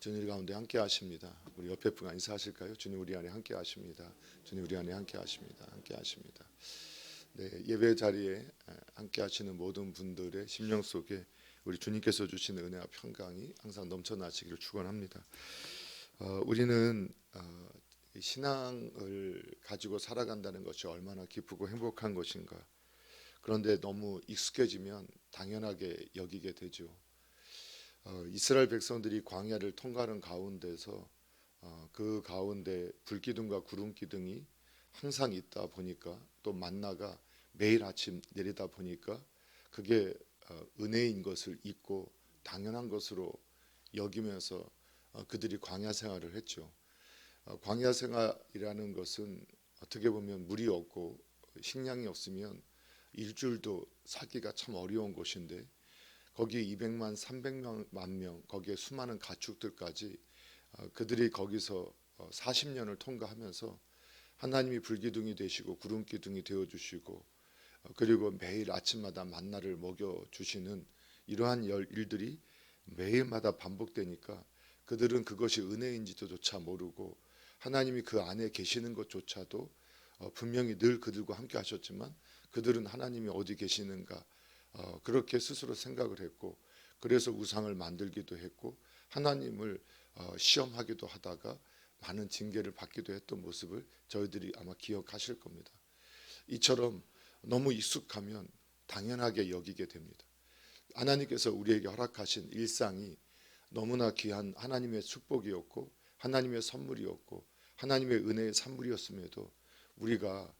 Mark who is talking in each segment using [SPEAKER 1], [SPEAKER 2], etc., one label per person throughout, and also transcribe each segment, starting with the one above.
[SPEAKER 1] 주님 우리 가운데 함께 하십니다. 우리 옆에 분과 인사하실까요? 주님 우리 안에 함께 하십니다. 주님 우리 안에 함께 하십니다. 함께 하십니다. 네, 예배 자리에 함께 하시는 모든 분들의 심령 속에 우리 주님께서 주시는 은혜와 평강이 항상 넘쳐나시기를 축원합니다. 우리는 신앙을 가지고 살아간다는 것이 얼마나 기쁘고 행복한 것인가. 그런데 너무 익숙해지면 당연하게 여기게 되죠. 이스라엘 백성들이 광야를 통과하는 가운데서 그 가운데 불기둥과 구름기둥이 항상 있다 보니까, 또 만나가 매일 아침 내리다 보니까 그게 은혜인 것을 잊고 당연한 것으로 여기면서 그들이 광야 생활을 했죠. 광야 생활이라는 것은 어떻게 보면 물이 없고 식량이 없으면 일주일도 살기가 참 어려운 곳인데, 거기에 200만, 300만 명, 거기에 수많은 가축들까지 그들이 거기서 40년을 통과하면서 하나님이 불기둥이 되시고 구름기둥이 되어주시고, 그리고 매일 아침마다 만나를 먹여주시는 이러한 일들이 매일마다 반복되니까 그들은 그것이 은혜인지조차 모르고, 하나님이 그 안에 계시는 것조차도 분명히 늘 그들과 함께 하셨지만 그들은 하나님이 어디 계시는가 그렇게 스스로 생각을 했고, 그래서 우상을 만들기도 했고 하나님을 시험하기도 하다가 많은 징계를 받기도 했던 모습을 저희들이 아마 기억하실 겁니다. 이처럼 너무 익숙하면 당연하게 여기게 됩니다. 하나님께서 우리에게 허락하신 일상이 너무나 귀한 하나님의 축복이었고 하나님의 선물이었고 하나님의 은혜의 산물이었음에도 우리가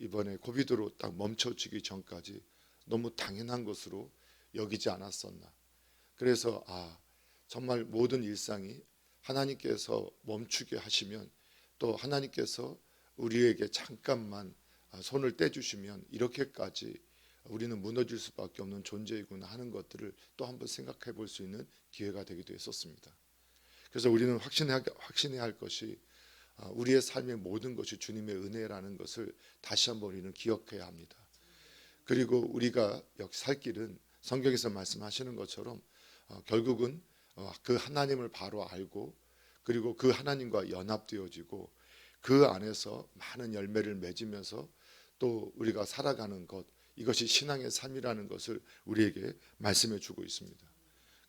[SPEAKER 1] 이번에 코비드로 딱 멈춰지기 전까지 너무 당연한 것으로 여기지 않았었나. 그래서 정말 모든 일상이 하나님께서 멈추게 하시면, 또 하나님께서 우리에게 잠깐만 손을 떼주시면 이렇게까지 우리는 무너질 수밖에 없는 존재이구나 하는 것들을 또 한번 생각해 볼 수 있는 기회가 되기도 했었습니다. 그래서 우리는 확신해야 할 것이 우리의 삶의 모든 것이 주님의 은혜라는 것을 다시 한번 우리는 기억해야 합니다. 그리고 우리가 여기 살 길은 성경에서 말씀하시는 것처럼 결국은 그 하나님을 바로 알고, 그리고 그 하나님과 연합되어지고 그 안에서 많은 열매를 맺으면서 또 우리가 살아가는 것, 이것이 신앙의 삶이라는 것을 우리에게 말씀해 주고 있습니다.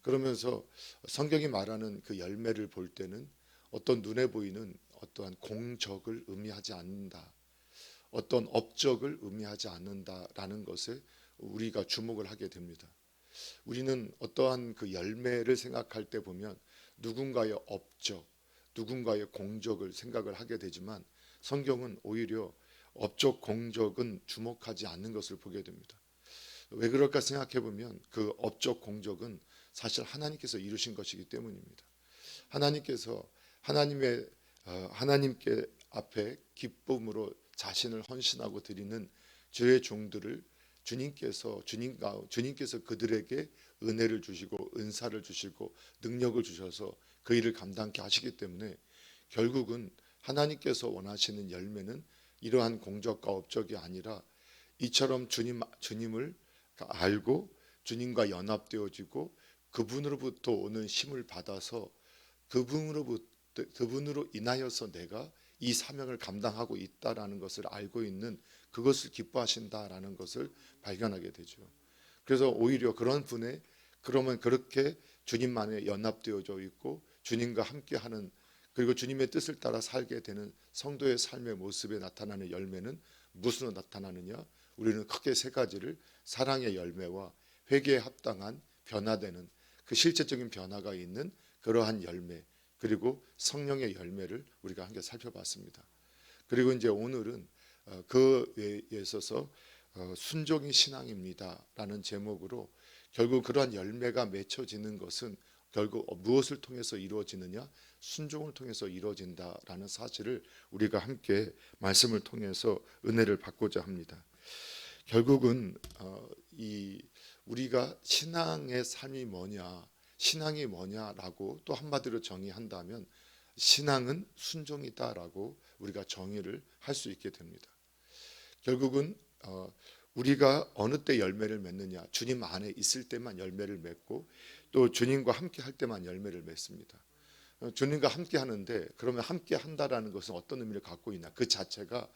[SPEAKER 1] 그러면서 성경이 말하는 그 열매를 볼 때는 어떤 눈에 보이는 어떠한 공적을 의미하지 않는다, 어떤 업적을 의미하지 않는다라는 것에 우리가 주목을 하게 됩니다. 우리는 어떠한 그 열매를 생각할 때 보면 누군가의 업적, 누군가의 공적을 생각을 하게 되지만, 성경은 오히려 업적, 공적은 주목하지 않는 것을 보게 됩니다. 왜 그럴까 생각해 보면 그 업적, 공적은 사실 하나님께서 이루신 것이기 때문입니다. 하나님께서 하나님께 앞에 기쁨으로 자신을 헌신하고 드리는 주의 종들을 주님께서 그들에게 은혜를 주시고 은사를 주시고 능력을 주셔서 그 일을 감당케 하시기 때문에, 결국은 하나님께서 원하시는 열매는 이러한 공적과 업적이 아니라 이처럼 주님을 알고 주님과 연합되어지고 그분으로부터 오는 힘을 받아서 그분으로 인하여서 내가 이 사명을 감당하고 있다라는 것을 알고 있는, 그것을 기뻐하신다라는 것을 발견하게 되죠. 그래서 오히려 그러면 그렇게 주님만에 연합되어져 있고 주님과 함께하는, 그리고 주님의 뜻을 따라 살게 되는 성도의 삶의 모습에 나타나는 열매는 무엇으로 나타나느냐? 우리는 크게 세 가지를, 사랑의 열매와 회개에 합당한 변화되는 그 실제적인 변화가 있는 그러한 열매, 그리고 성령의 열매를 우리가 함께 살펴봤습니다. 그리고 이제 오늘은 그 외에 있어서 순종이 신앙입니다라는 제목으로, 결국 그러한 열매가 맺혀지는 것은 결국 무엇을 통해서 이루어지느냐? 순종을 통해서 이루어진다라는 사실을 우리가 함께 말씀을 통해서 은혜를 받고자 합니다. 결국은 우리가 신앙의 삶이 뭐냐, 신앙이 뭐냐라고 또 한마디로 정의한다면 신앙은 순종이다라고 우리가 정의를 할 수 있게 됩니다. 결국은 우리가 어느 때 열매를 맺느냐, 주님 안에 있을 때만 열매를 맺고 또 주님과 함께 할 때만 열매를 맺습니다. 주님과 함께 하는데 그러면 함께 한다라는 것은 어떤 의미를 갖고 있나? 그 자체가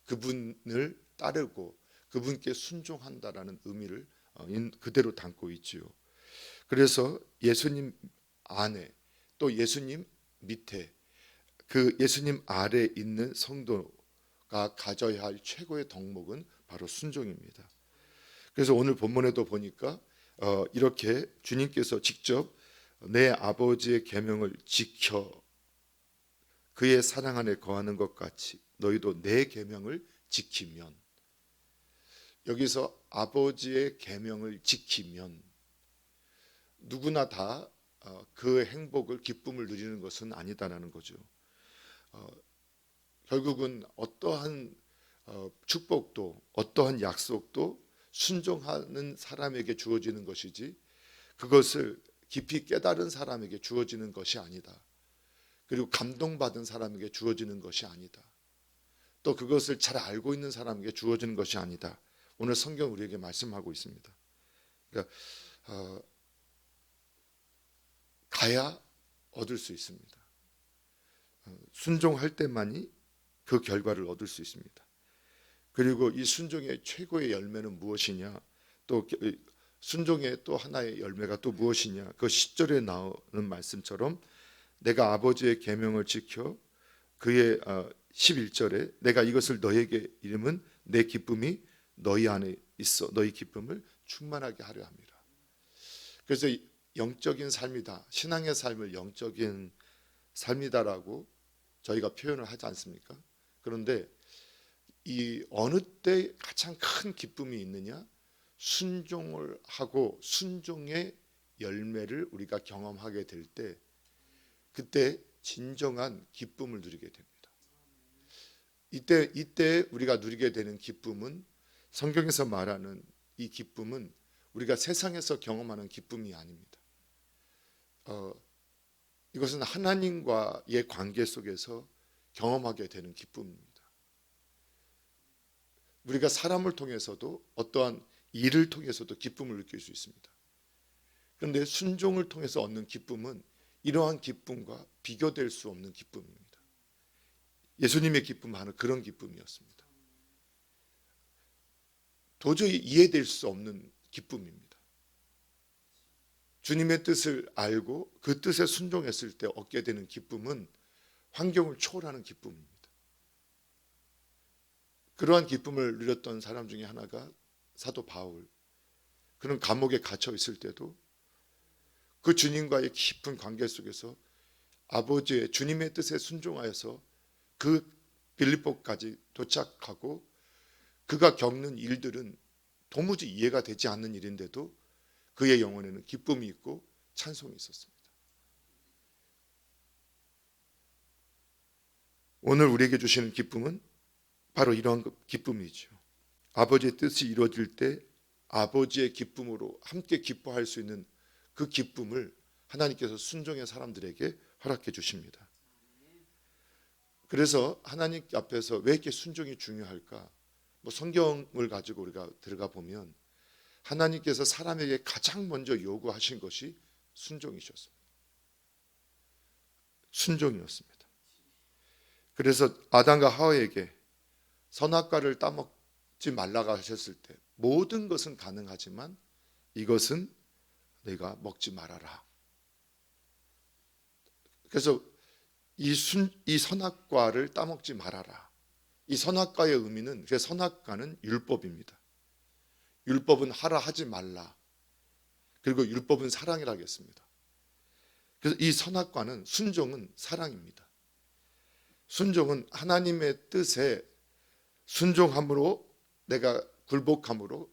[SPEAKER 1] 그분을 따르고 그분께 순종한다라는 의미를 그대로 담고 있지요. 그래서 예수님 안에 또 예수님 밑에 그 예수님 아래 있는 성도가 가져야 할 최고의 덕목은 바로 순종입니다. 그래서 오늘 본문에도 보니까 이렇게 주님께서 직접 내 아버지의 계명을 지켜 그의 사랑 안에 거하는 것 같이 너희도 내 계명을 지키면, 여기서 아버지의 계명을 지키면 누구나 다 그 행복을 기쁨을 누리는 것은 아니다라는 거죠. 결국은 어떠한 축복도 어떠한 약속도 순종하는 사람에게 주어지는 것이지 그것을 깊이 깨달은 사람에게 주어지는 것이 아니다. 그리고 감동받은 사람에게 주어지는 것이 아니다. 또 그것을 잘 알고 있는 사람에게 주어지는 것이 아니다. 오늘 성경 우리에게 말씀하고 있습니다. 그러니까 가야 얻을 수 있습니다. 순종할 때만이 그 결과를 얻을 수 있습니다. 그리고 이 순종의 최고의 열매는 무엇이냐? 또 순종의 또 하나의 열매가 또 무엇이냐? 그 10절에 나오는 말씀처럼 내가 아버지의 계명을 지켜 그의 11절에 내가 이것을 너에게 이름은 내 기쁨이 너희 안에 있어 너희 기쁨을 충만하게 하려 합니다. 그래서 영적인 삶이다. 신앙의 삶을 영적인 삶이다라고 저희가 표현을 하지 않습니까? 그런데 이 어느 때 가장 큰 기쁨이 있느냐? 순종을 하고 순종의 열매를 우리가 경험하게 될 때 그때 진정한 기쁨을 누리게 됩니다. 이때 우리가 누리게 되는 기쁨은 성경에서 말하는 이 기쁨은 우리가 세상에서 경험하는 기쁨이 아닙니다. 이것은 하나님과의 관계 속에서 경험하게 되는 기쁨입니다. 우리가 사람을 통해서도 어떠한 일을 통해서도 기쁨을 느낄 수 있습니다. 그런데 순종을 통해서 얻는 기쁨은 이러한 기쁨과 비교될 수 없는 기쁨입니다. 예수님의 기쁨은 그런 기쁨이었습니다. 도저히 이해될 수 없는 기쁨입니다. 주님의 뜻을 알고 그 뜻에 순종했을 때 얻게 되는 기쁨은 환경을 초월하는 기쁨입니다. 그러한 기쁨을 누렸던 사람 중에 하나가 사도 바울. 그는 감옥에 갇혀 있을 때도 그 주님과의 깊은 관계 속에서 아버지의 주님의 뜻에 순종하여서 그 빌립보까지 도착하고 그가 겪는 일들은 도무지 이해가 되지 않는 일인데도 그의 영혼에는 기쁨이 있고 찬송이 있었습니다. 오늘 우리에게 주시는 기쁨은 바로 이러한 기쁨이죠. 아버지의 뜻이 이루어질 때 아버지의 기쁨으로 함께 기뻐할 수 있는 그 기쁨을 하나님께서 순종의 사람들에게 허락해 주십니다. 그래서 하나님 앞에서 왜 이렇게 순종이 중요할까? 성경을 가지고 우리가 들어가 보면 하나님께서 사람에게 가장 먼저 요구하신 것이 순종이셨습니다. 순종이었습니다. 그래서 아담과 하와에게 선악과를 따먹지 말라고 하셨을 때 모든 것은 가능하지만 이것은 내가 먹지 말아라. 그래서 이 선악과를 따먹지 말아라. 이 선악과의 의미는 그 선악과는 율법입니다. 율법은 하라 하지 말라. 그리고 율법은 사랑이라고 했습니다. 그래서 이 선악과는 순종은 사랑입니다. 순종은 하나님의 뜻에 순종함으로 내가 굴복함으로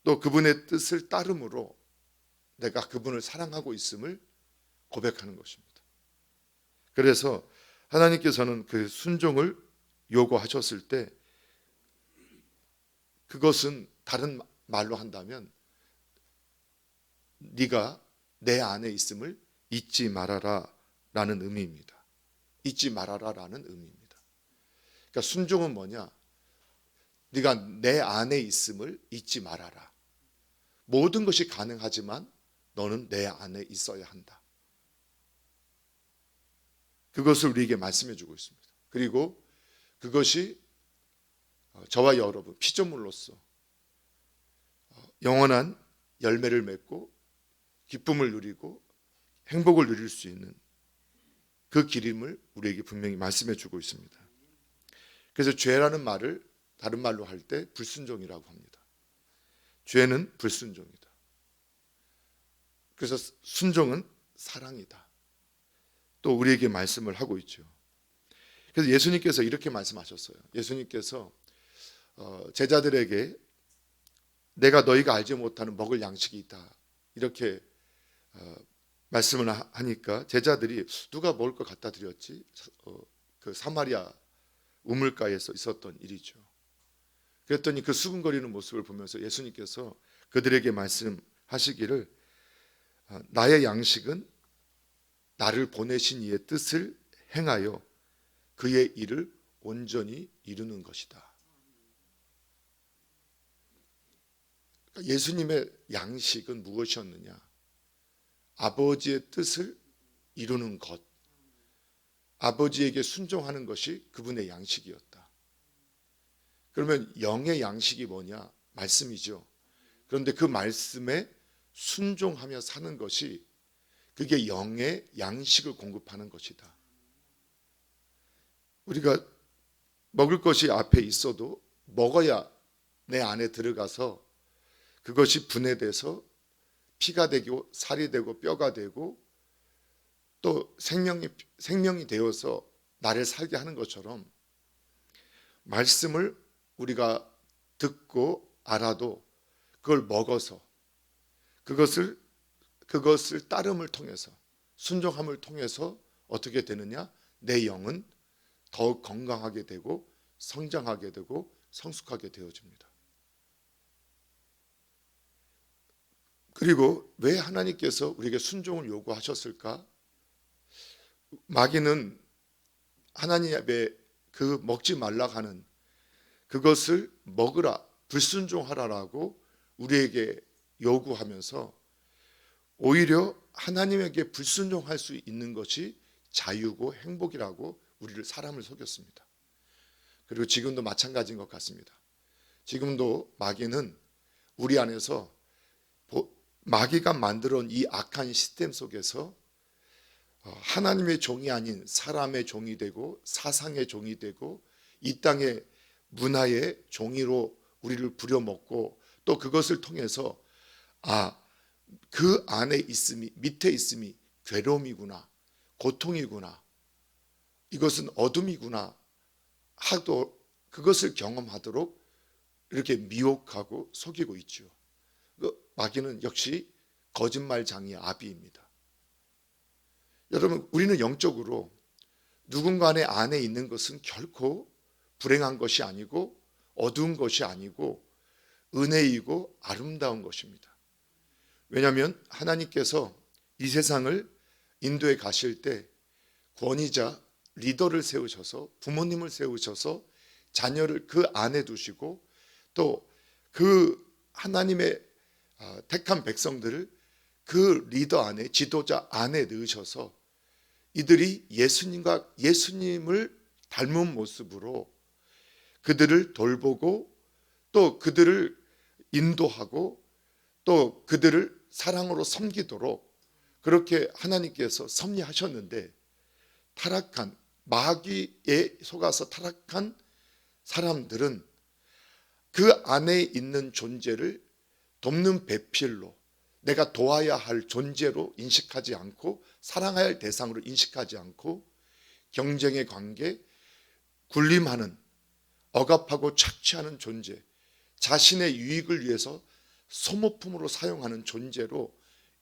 [SPEAKER 1] 또 그분의 뜻을 따름으로 내가 그분을 사랑하고 있음을 고백하는 것입니다. 그래서 하나님께서는 그 순종을 요구하셨을 때 그것은 다른 말로 한다면 네가 내 안에 있음을 잊지 말아라 라는 의미입니다. 잊지 말아라 라는 의미입니다. 그러니까 순종은 뭐냐? 네가 내 안에 있음을 잊지 말아라. 모든 것이 가능하지만 너는 내 안에 있어야 한다. 그것을 우리에게 말씀해 주고 있습니다. 그리고 그것이 저와 여러분 피조물로서 영원한 열매를 맺고 기쁨을 누리고 행복을 누릴 수 있는 그 길임을 우리에게 분명히 말씀해 주고 있습니다. 그래서 죄라는 말을 다른 말로 할 때 불순종이라고 합니다. 죄는 불순종이다. 그래서 순종은 사랑이다. 또 우리에게 말씀을 하고 있죠. 그래서 예수님께서 이렇게 말씀하셨어요. 예수님께서 제자들에게 내가 너희가 알지 못하는 먹을 양식이 있다 이렇게 말씀을 하니까 제자들이 누가 먹을 것 갖다 드렸지? 그 사마리아 우물가에서 있었던 일이죠. 그랬더니 그 수군거리는 모습을 보면서 예수님께서 그들에게 말씀하시기를 나의 양식은 나를 보내신 이의 뜻을 행하여 그의 일을 온전히 이루는 것이다. 예수님의 양식은 무엇이었느냐? 아버지의 뜻을 이루는 것, 아버지에게 순종하는 것이 그분의 양식이었다. 그러면 영의 양식이 뭐냐? 말씀이죠. 그런데 그 말씀에 순종하며 사는 것이 그게 영의 양식을 공급하는 것이다. 우리가 먹을 것이 앞에 있어도 먹어야 내 안에 들어가서 그것이 분해돼서 피가 되고 살이 되고 뼈가 되고 또 생명이 되어서 나를 살게 하는 것처럼 말씀을 우리가 듣고 알아도 그걸 먹어서 그것을 따름을 통해서 순종함을 통해서 어떻게 되느냐? 내 영은 더욱 건강하게 되고 성장하게 되고 성숙하게 되어집니다. 그리고 왜 하나님께서 우리에게 순종을 요구하셨을까? 마귀는 하나님의 그 먹지 말라 하는 그것을 먹으라, 불순종하라라고 우리에게 요구하면서 오히려 하나님에게 불순종할 수 있는 것이 자유고 행복이라고 우리를 사람을 속였습니다. 그리고 지금도 마찬가지인 것 같습니다. 지금도 마귀는 우리 안에서 마귀가 만들어 온 이 악한 시스템 속에서 하나님의 종이 아닌 사람의 종이 되고 사상의 종이 되고 이 땅의 문화의 종이로 우리를 부려먹고 또 그것을 통해서 그 안에 있음이 밑에 있음이 괴로움이구나 고통이구나 이것은 어둠이구나 하도 그것을 경험하도록 이렇게 미혹하고 속이고 있죠. 마귀는 역시 거짓말장이 아비입니다. 여러분 우리는 영적으로 누군가의 안에 있는 것은 결코 불행한 것이 아니고 어두운 것이 아니고 은혜이고 아름다운 것입니다. 왜냐하면 하나님께서 이 세상을 인도에 가실 때 권위자 리더를 세우셔서 부모님을 세우셔서 자녀를 그 안에 두시고 또 그 하나님의 택한 백성들을 그 리더 안에 지도자 안에 넣으셔서 이들이 예수님을 닮은 모습으로 그들을 돌보고 또 그들을 인도하고 또 그들을 사랑으로 섬기도록 그렇게 하나님께서 섭리하셨는데 타락한 마귀에 속아서 타락한 사람들은 그 안에 있는 존재를 돕는 배필로 내가 도와야 할 존재로 인식하지 않고 사랑해야 할 대상으로 인식하지 않고 경쟁의 관계, 군림하는 억압하고 착취하는 존재, 자신의 유익을 위해서 소모품으로 사용하는 존재로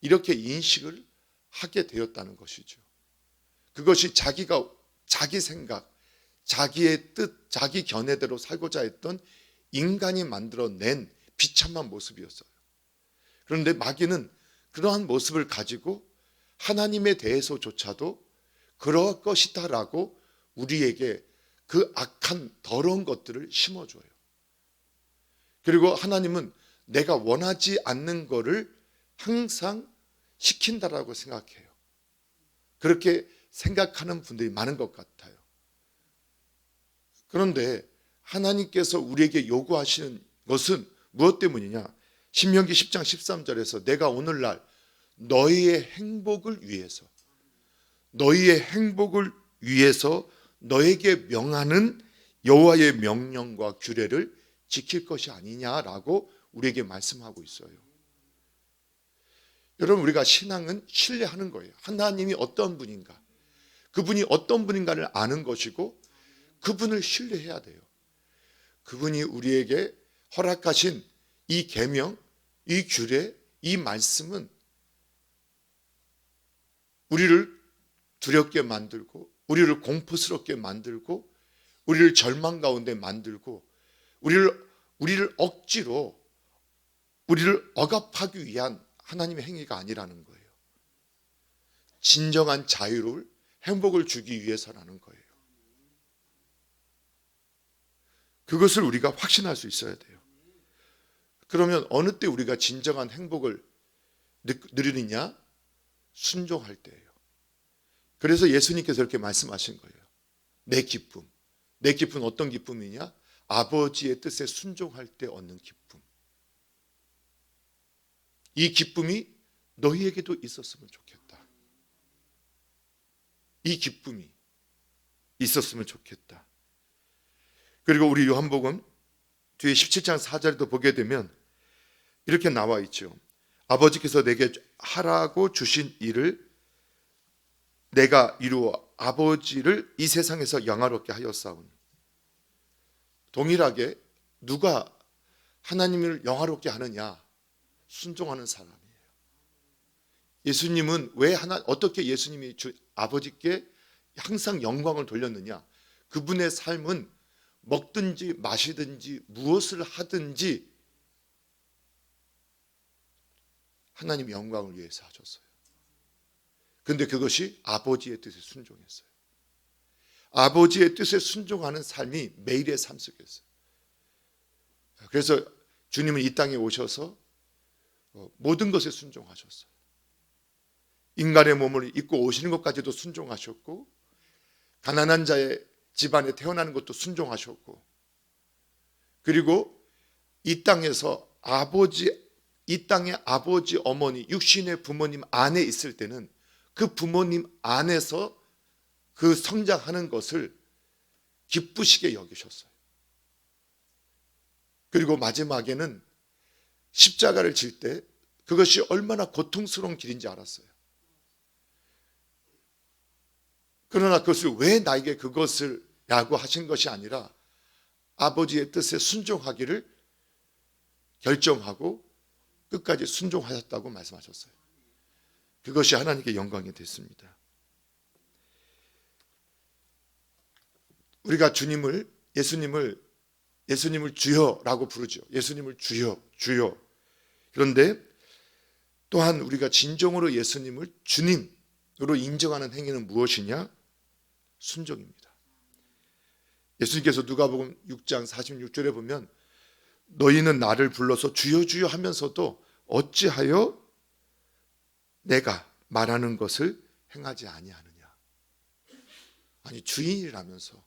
[SPEAKER 1] 이렇게 인식을 하게 되었다는 것이죠. 그것이 자기 생각, 자기의 뜻, 자기 견해대로 살고자 했던 인간이 만들어낸 비참한 모습이었어요. 그런데 마귀는 그러한 모습을 가지고 하나님에 대해서조차도 그럴 것이다라고 우리에게 그 악한 더러운 것들을 심어줘요. 그리고 하나님은 내가 원하지 않는 것을 항상 시킨다라고 생각해요. 그렇게 생각하는 분들이 많은 것 같아요. 그런데 하나님께서 우리에게 요구하시는 것은 무엇 때문이냐? 신명기 10장 13절에서 내가 오늘날 너희의 행복을 위해서 너에게 명하는 여호와의 명령과 규례를 지킬 것이 아니냐라고 우리에게 말씀하고 있어요. 여러분, 우리가 신앙은 신뢰하는 거예요. 하나님이 어떤 분인가, 그분이 어떤 분인가를 아는 것이고 그분을 신뢰해야 돼요. 그분이 우리에게 허락하신 이 계명, 이 규례, 이 말씀은 우리를 두렵게 만들고, 우리를 공포스럽게 만들고, 우리를 절망 가운데 만들고, 우리를 억지로, 우리를 억압하기 위한 하나님의 행위가 아니라는 거예요. 진정한 자유를, 행복을 주기 위해서라는 거예요. 그것을 우리가 확신할 수 있어야 돼요. 그러면 어느 때 우리가 진정한 행복을 누리느냐? 순종할 때예요. 그래서 예수님께서 이렇게 말씀하신 거예요. 내 기쁨은 어떤 기쁨이냐? 아버지의 뜻에 순종할 때 얻는 기쁨. 이 기쁨이 너희에게도 있었으면 좋겠다. 이 기쁨이 있었으면 좋겠다. 그리고 우리 요한복음 뒤에 17장 4절에도 보게 되면 이렇게 나와 있죠. 아버지께서 내게 하라고 주신 일을 내가 이루어 아버지를 이 세상에서 영화롭게 하였사오니. 동일하게 누가 하나님을 영화롭게 하느냐? 순종하는 사람이에요. 예수님은 어떻게 예수님이 아버지께 항상 영광을 돌렸느냐? 그분의 삶은 먹든지 마시든지 무엇을 하든지 하나님 영광을 위해서 하셨어요. 그런데 그것이 아버지의 뜻에 순종했어요. 아버지의 뜻에 순종하는 삶이 매일의 삶 속이었어요. 그래서 주님은 이 땅에 오셔서 모든 것에 순종하셨어요. 인간의 몸을 입고 오시는 것까지도 순종하셨고, 가난한 자의 집안에 태어나는 것도 순종하셨고, 그리고 이 땅에서 이 땅의 아버지, 어머니, 육신의 부모님 안에 있을 때는 그 부모님 안에서 그 성장하는 것을 기쁘시게 여기셨어요. 그리고 마지막에는 십자가를 질 때 그것이 얼마나 고통스러운 길인지 알았어요. 그러나 그것을 왜 나에게 그것을 라고 하신 것이 아니라 아버지의 뜻에 순종하기를 결정하고 끝까지 순종하셨다고 말씀하셨어요. 그것이 하나님께 영광이 됐습니다. 우리가 예수님을 주여라고 부르죠. 예수님을 주여. 그런데 또한 우리가 진정으로 예수님을 주님으로 인정하는 행위는 무엇이냐? 순종입니다. 예수님께서 누가복음 6장 46절에 보면 너희는 나를 불러서 주여 주여 하면서도 어찌하여 내가 말하는 것을 행하지 아니하느냐. 아니, 주인이라면서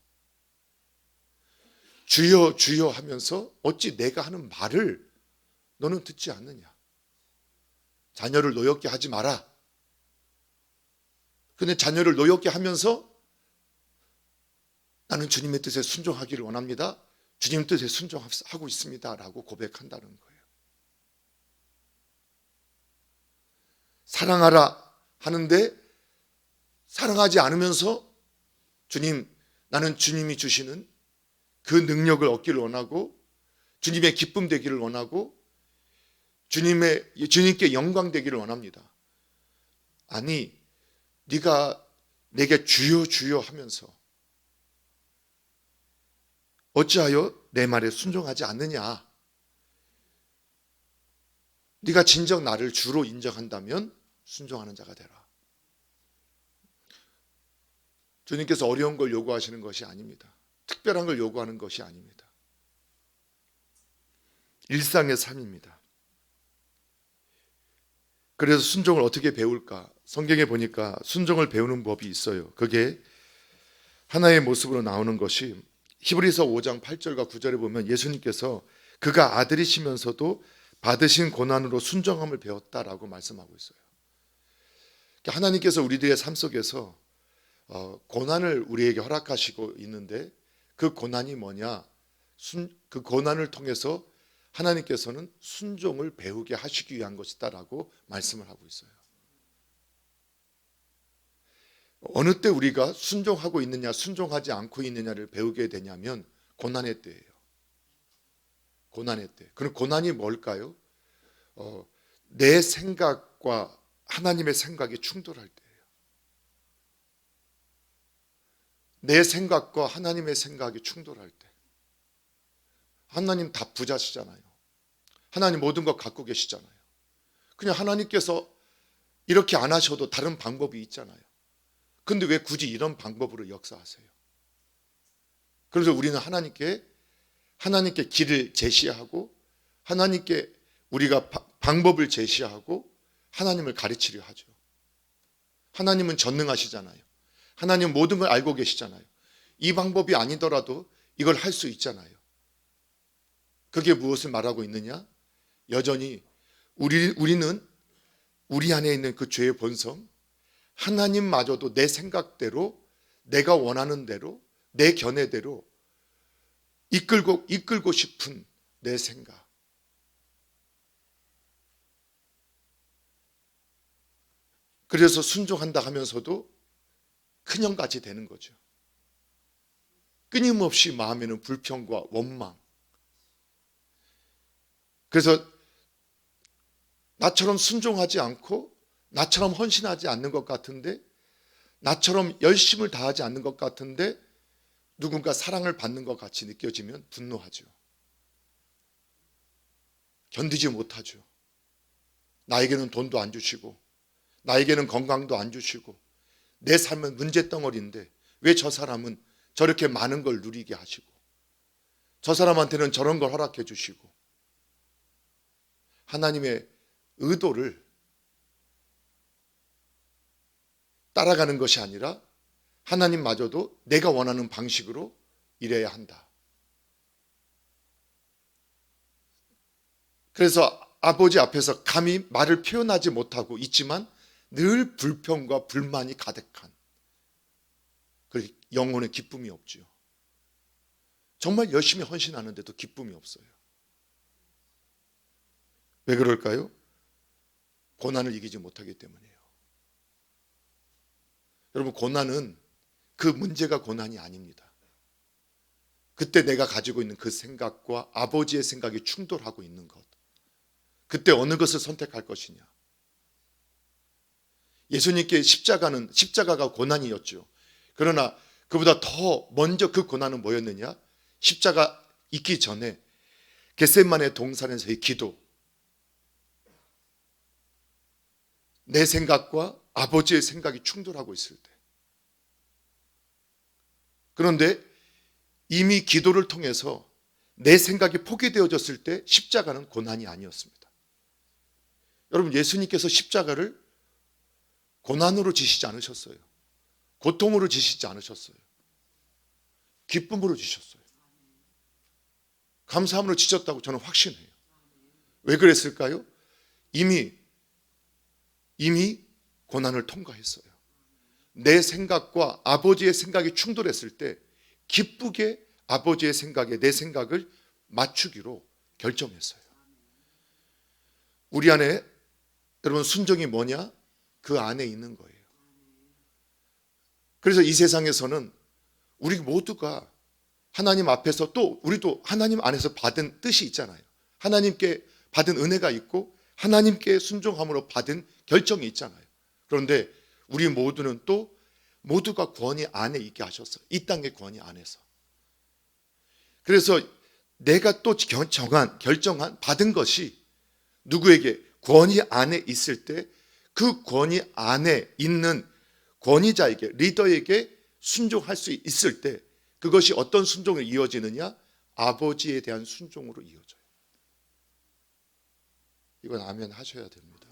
[SPEAKER 1] 주여 주여 하면서 어찌 내가 하는 말을 너는 듣지 않느냐. 자녀를 노엽게 하지 마라. 근데 자녀를 노엽게 하면서 나는 주님의 뜻에 순종하기를 원합니다. 주님 뜻에 순종하고 있습니다. 라고 고백한다는 거예요. 사랑하라 하는데 사랑하지 않으면서 나는 주님이 주시는 그 능력을 얻기를 원하고 주님의 기쁨 되기를 원하고 주님께 영광 되기를 원합니다. 아니, 네가 내게 주여 주여 하면서 어찌하여 내 말에 순종하지 않느냐. 네가 진정 나를 주로 인정한다면 순종하는 자가 되라. 주님께서 어려운 걸 요구하시는 것이 아닙니다. 특별한 걸 요구하는 것이 아닙니다. 일상의 삶입니다. 그래서 순종을 어떻게 배울까? 성경에 보니까 순종을 배우는 법이 있어요. 그게 하나의 모습으로 나오는 것이 히브리서 5장 8절과 9절에 보면 예수님께서 그가 아들이시면서도 받으신 고난으로 순종함을 배웠다라고 말씀하고 있어요. 하나님께서 우리들의 삶 속에서 고난을 우리에게 허락하시고 있는데 그 고난이 뭐냐? 그 고난을 통해서 하나님께서는 순종을 배우게 하시기 위한 것이다라고 말씀을 하고 있어요. 어느 때 우리가 순종하고 있느냐 순종하지 않고 있느냐를 배우게 되냐면 고난의 때예요. 고난의 때. 그럼 고난이 뭘까요? 내 생각과 하나님의 생각이 충돌할 때예요. 내 생각과 하나님의 생각이 충돌할 때. 하나님 다 부자시잖아요. 하나님 모든 것 갖고 계시잖아요. 그냥 하나님께서 이렇게 안 하셔도 다른 방법이 있잖아요. 근데 왜 굳이 이런 방법으로 역사하세요? 그래서 우리는 하나님께 길을 제시하고 하나님께 우리가 방법을 제시하고 하나님을 가르치려 하죠. 하나님은 전능하시잖아요. 하나님은 모든 걸 알고 계시잖아요. 이 방법이 아니더라도 이걸 할 수 있잖아요. 그게 무엇을 말하고 있느냐? 여전히 우리는 우리 안에 있는 그 죄의 본성, 하나님마저도 내 생각대로, 내가 원하는 대로, 내 견해대로 이끌고 싶은 내 생각. 그래서 순종한다 하면서도 큰형같이 되는 거죠. 끊임없이 마음에는 불평과 원망. 그래서 나처럼 순종하지 않고 나처럼 헌신하지 않는 것 같은데, 나처럼 열심을 다하지 않는 것 같은데 누군가 사랑을 받는 것 같이 느껴지면 분노하죠. 견디지 못하죠. 나에게는 돈도 안 주시고 나에게는 건강도 안 주시고 내 삶은 문제덩어리인데 왜 저 사람은 저렇게 많은 걸 누리게 하시고 저 사람한테는 저런 걸 허락해 주시고. 하나님의 의도를 따라가는 것이 아니라 하나님마저도 내가 원하는 방식으로 일해야 한다. 그래서 아버지 앞에서 감히 말을 표현하지 못하고 있지만 늘 불평과 불만이 가득한, 그 영혼의 기쁨이 없죠. 정말 열심히 헌신하는데도 기쁨이 없어요. 왜 그럴까요? 고난을 이기지 못하기 때문이에요. 여러분, 고난은 그 문제가 고난이 아닙니다. 그때 내가 가지고 있는 그 생각과 아버지의 생각이 충돌하고 있는 것. 그때 어느 것을 선택할 것이냐. 예수님께 십자가가 고난이었죠. 그러나 그보다 더 먼저 그 고난은 뭐였느냐? 십자가 있기 전에 겟세마네 동산에서의 기도. 내 생각과 아버지의 생각이 충돌하고 있을 때. 그런데 이미 기도를 통해서 내 생각이 포기되어졌을 때 십자가는 고난이 아니었습니다. 여러분, 예수님께서 십자가를 고난으로 지시지 않으셨어요. 고통으로 지시지 않으셨어요. 기쁨으로 지셨어요. 감사함으로 지셨다고 저는 확신해요. 왜 그랬을까요? 이미 고난을 통과했어요. 내 생각과 아버지의 생각이 충돌했을 때 기쁘게 아버지의 생각에 내 생각을 맞추기로 결정했어요. 우리 안에 여러분 순종이 뭐냐? 그 안에 있는 거예요. 그래서 이 세상에서는 우리 모두가 하나님 앞에서 또 우리도 하나님 안에서 받은 뜻이 있잖아요. 하나님께 받은 은혜가 있고 하나님께 순종함으로 받은 결정이 있잖아요. 그런데 우리 모두는 또 모두가 권위 안에 있게 하셨어요. 이 땅의 권위 안에서. 그래서 내가 또 결정한 받은 것이 누구에게 권위 안에 있을 때 그 권위 안에 있는 권위자에게, 리더에게 순종할 수 있을 때 그것이 어떤 순종으로 이어지느냐? 아버지에 대한 순종으로 이어져요. 이건 아멘 하셔야 됩니다.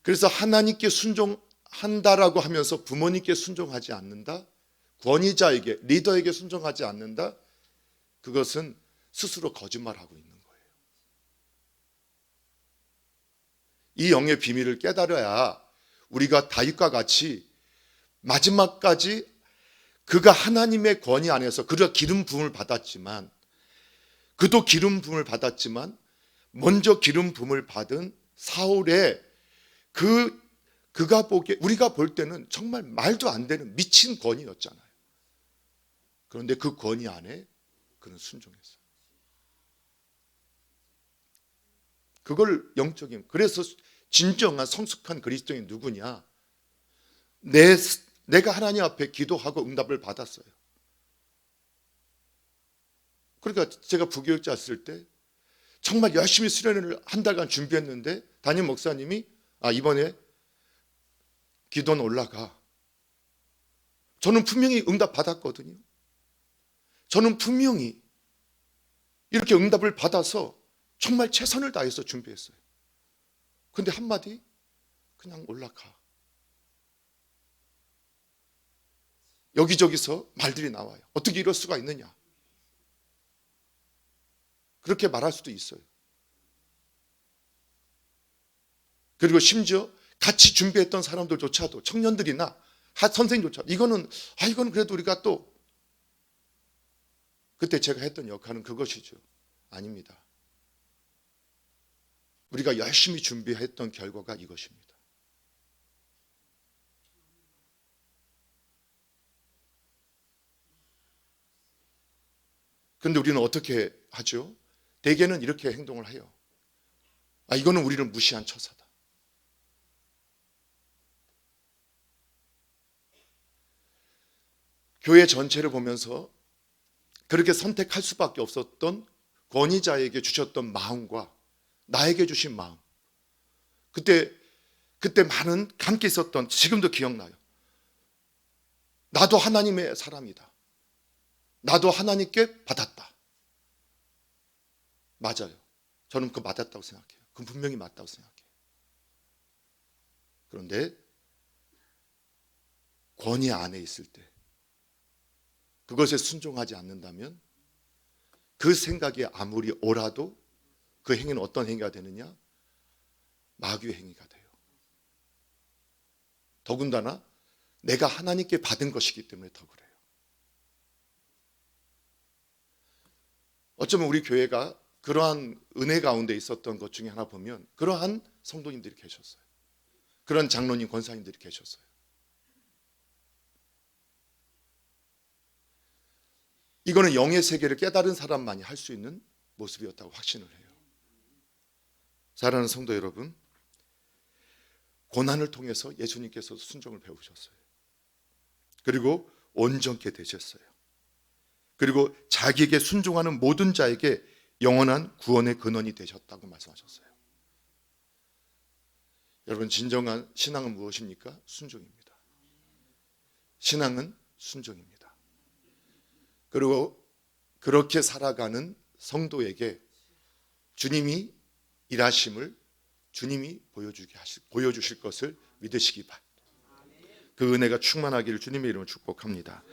[SPEAKER 1] 그래서 하나님께 순종한다라고 하면서 부모님께 순종하지 않는다, 권위자에게, 리더에게 순종하지 않는다, 그것은 스스로 거짓말하고 있는 거예요. 이 영의 비밀을 깨달아야 우리가 다윗과 같이 마지막까지 그가 하나님의 권위 안에서, 그가 기름 부음을 받았지만, 그도 기름 부음을 받았지만 먼저 기름 부음을 받은 사울의 그가 보기에, 우리가 볼 때는 정말 말도 안 되는 미친 권위였잖아요. 그런데 그 권위 안에 그는 순종했어요. 그걸 영적인, 그래서 진정한 성숙한 그리스도인이 누구냐? 내가 하나님 앞에 기도하고 응답을 받았어요. 그러니까 제가 부교육자였을 때 정말 열심히 수련회를 한 달간 준비했는데 담임 목사님이 이번에 기도는 올라가. 저는 분명히 응답 받았거든요. 저는 분명히 이렇게 응답을 받아서 정말 최선을 다해서 준비했어요. 근데 한마디, 그냥 올라가. 여기저기서 말들이 나와요. 어떻게 이럴 수가 있느냐. 그렇게 말할 수도 있어요. 그리고 심지어 같이 준비했던 사람들조차도, 청년들이나 선생님조차도 이거는 그래도 우리가 또, 그때 제가 했던 역할은 그것이죠. 아닙니다. 우리가 열심히 준비했던 결과가 이것입니다. 그런데 우리는 어떻게 하죠? 대개는 이렇게 행동을 해요. 이거는 우리를 무시한 처사다. 교회 전체를 보면서 그렇게 선택할 수밖에 없었던 권위자에게 주셨던 마음과 나에게 주신 마음, 그때 많은 함께 있었던, 지금도 기억나요. 나도 하나님의 사람이다. 나도 하나님께 받았다. 맞아요. 저는 그거 맞았다고 생각해요. 그건 분명히 맞다고 생각해요. 그런데 권위 안에 있을 때 그것에 순종하지 않는다면 그 생각이 아무리 옳아도 그 행위는 어떤 행위가 되느냐? 마귀의 행위가 돼요. 더군다나 내가 하나님께 받은 것이기 때문에 더 그래요. 어쩌면 우리 교회가 그러한 은혜 가운데 있었던 것 중에 하나 보면 그러한 성도님들이 계셨어요. 그런 장로님, 권사님들이 계셨어요. 이거는 영의 세계를 깨달은 사람만이 할 수 있는 모습이었다고 확신을 해요. 사랑하는 성도 여러분, 고난을 통해서 예수님께서 순종을 배우셨어요. 그리고 온전케 되셨어요. 그리고 자기에게 순종하는 모든 자에게 영원한 구원의 근원이 되셨다고 말씀하셨어요. 여러분, 진정한 신앙은 무엇입니까? 순종입니다. 신앙은 순종입니다. 그리고 그렇게 살아가는 성도에게 주님이 일하심을 주님이 보여주실 것을 믿으시기 바랍니다. 그 은혜가 충만하기를 주님의 이름으로 축복합니다.